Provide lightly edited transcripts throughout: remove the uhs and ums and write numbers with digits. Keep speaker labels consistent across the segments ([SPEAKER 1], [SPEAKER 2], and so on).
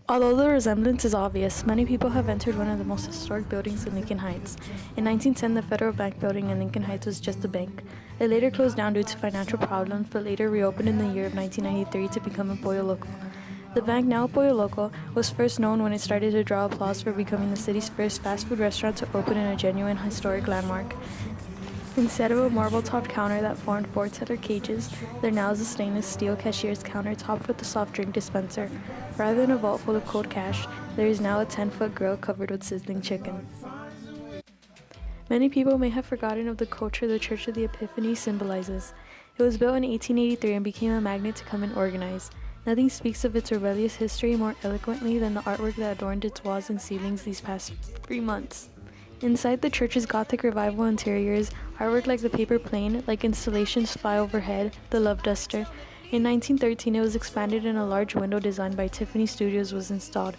[SPEAKER 1] Although the resemblance is obvious, many people have entered one of the most historic buildings in Lincoln Heights. In 1910, the Federal Bank building in Lincoln Heights was just a bank. It later closed down due to financial problems, but later reopened in the year of 1993 to become a Pollo Loco. The bank, now Pollo Loco, was first known when it started to draw applause for becoming the city's first fast food restaurant to open in a genuine historic landmark. Instead of a marble-topped counter that formed four tethered cages, there now is a stainless steel cashier's counter topped with a soft drink dispenser. Rather than a vault full of cold cash, there is now a 10-foot grill covered with sizzling chicken. Many people may have forgotten of the culture the Church of the Epiphany symbolizes. It was built in 1883 and became a magnet to come and organize. Nothing speaks of its rebellious history more eloquently than the artwork that adorned its walls and ceilings these past 3 months. Inside the church's Gothic Revival interiors, artwork like the paper plane, like installations Fly Overhead, the Love Duster. In 1913, it was expanded and a large window designed by Tiffany Studios was installed.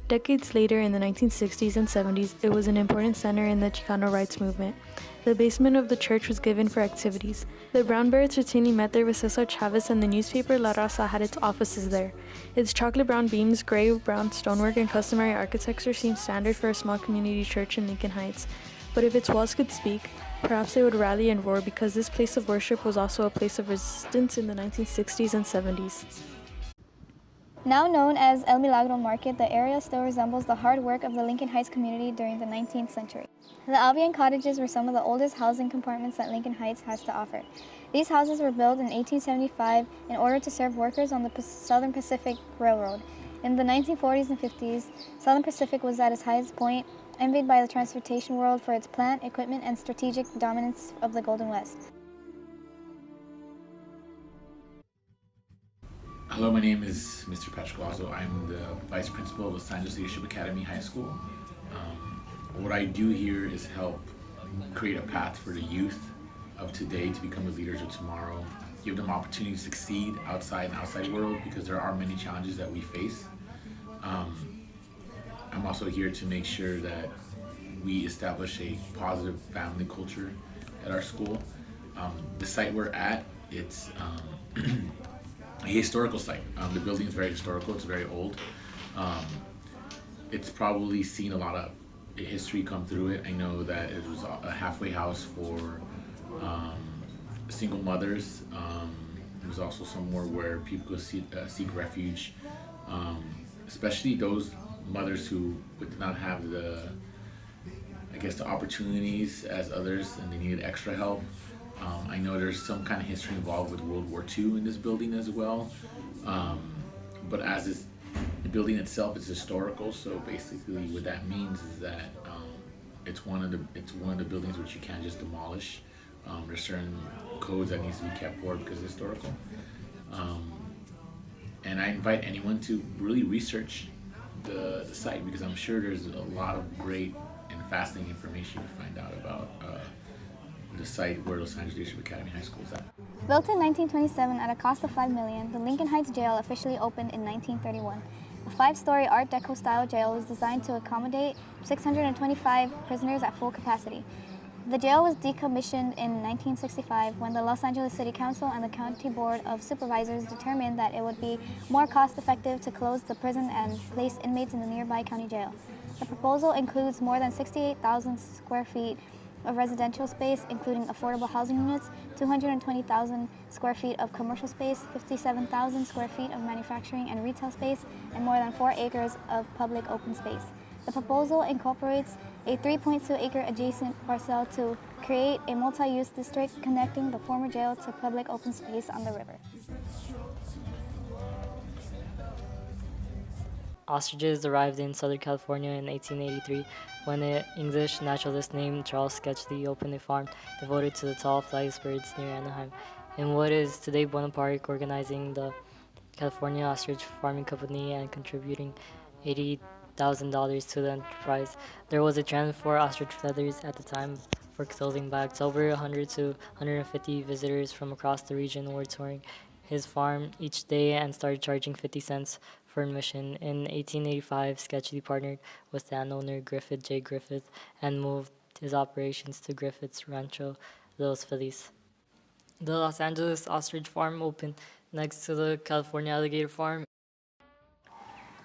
[SPEAKER 1] Decades later, in the 1960s and 70s, it was an important center in the Chicano rights movement. The basement of the church was given for activities. The Brown Berets routinely met there with Cesar Chavez, and the newspaper La Raza had its offices there. Its chocolate brown beams, gray-brown stonework, and customary architecture seemed standard for a small community church in Lincoln Heights. But if its walls could speak, perhaps they would rally and roar, because this place of worship was also a place of resistance in the 1960s and 70s.
[SPEAKER 2] Now known as El Milagro Market, the area still resembles the hard work of the Lincoln Heights community during the 19th century. The Albion cottages were some of the oldest housing compartments that Lincoln Heights has to offer. These houses were built in 1875 in order to serve workers on the Southern Pacific Railroad. In the 1940s and 50s, Southern Pacific was at its highest point, envied by the transportation world for its plant, equipment, and strategic dominance of the Golden West.
[SPEAKER 3] Hello, my name is Mr. Pasquazo. I'm the Vice Principal of Los Angeles Leadership Academy High School. What I do here is help create a path for the youth of today to become the leaders of tomorrow, give them opportunity to succeed outside and outside world, because there are many challenges that we face. I'm also here to make sure that we establish a positive family culture at our school. The site we're at, it's a historical site. The building is very historical, it's very old. It's probably seen a lot of history come through it. I know that it was a halfway house for single mothers. It was also somewhere where people could seek refuge, especially those mothers who did not have the opportunities as others, and they needed extra help. I know there's some kind of history involved with World War II in this building as well, but as the building itself is historical, so basically what that means is that it's one of the buildings which you can't just demolish. There's certain codes that needs to be kept for it because it's historical. And I invite anyone to really research the site, because I'm sure there's a lot of great and fascinating information to find out about the site where Los Angeles Leadership Academy High School is at.
[SPEAKER 2] Built in 1927 at a cost of $5 million, the Lincoln Heights Jail officially opened in 1931. The 5-story Art Deco style jail was designed to accommodate 625 prisoners at full capacity. The jail was decommissioned in 1965 when the Los Angeles City Council and the County Board of Supervisors determined that it would be more cost-effective to close the prison and place inmates in the nearby county jail. The proposal includes more than 68,000 square feet of residential space, including affordable housing units, 220,000 square feet of commercial space, 57,000 square feet of manufacturing and retail space, and more than 4 acres of public open space. The proposal incorporates a 3.2-acre adjacent parcel to create a multi-use district connecting the former jail to public open space on the river.
[SPEAKER 4] Ostriches arrived in Southern California in 1883 when an English naturalist named Charles Sketchley opened a farm devoted to the tall flightless birds near Anaheim. In what is today Buena Park, organizing the California Ostrich Farming Company and contributing $80,000 to the enterprise. There was a trend for ostrich feathers at the time for clothing bags. Over 100 to 150 visitors from across the region were touring his farm each day and started charging 50 cents for admission. In 1885, Sketchley partnered with landowner Griffith J. Griffith and moved his operations to Griffith's Rancho Los Feliz. The Los Angeles Ostrich Farm opened next to the California Alligator Farm.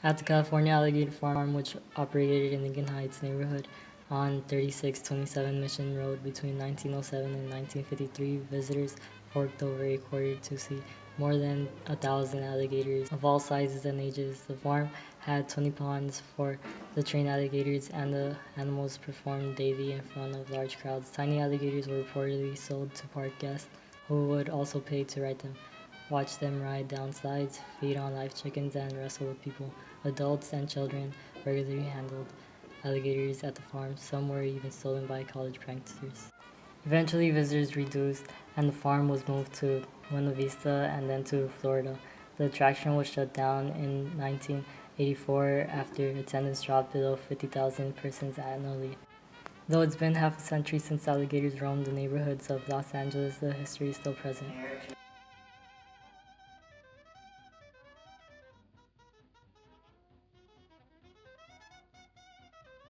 [SPEAKER 4] At the California Alligator Farm, which operated in Lincoln Heights neighborhood on 3627 Mission Road between 1907 and 1953, visitors forked over a quarter to see more than 1,000 alligators of all sizes and ages. The farm had 20 ponds for the trained alligators, and the animals performed daily in front of large crowds. Tiny alligators were reportedly sold to park guests, who would also pay to ride them, watch them ride down slides, feed on live chickens, and wrestle with people. Adults and children regularly handled alligators at the farm. Some were even stolen by college pranksters. Eventually, visitors reduced, and the farm was moved to Buena Vista and then to Florida. The attraction was shut down in 1984 after attendance dropped below 50,000 persons annually. Though it's been half a century since alligators roamed the neighborhoods of Los Angeles, the history is still present.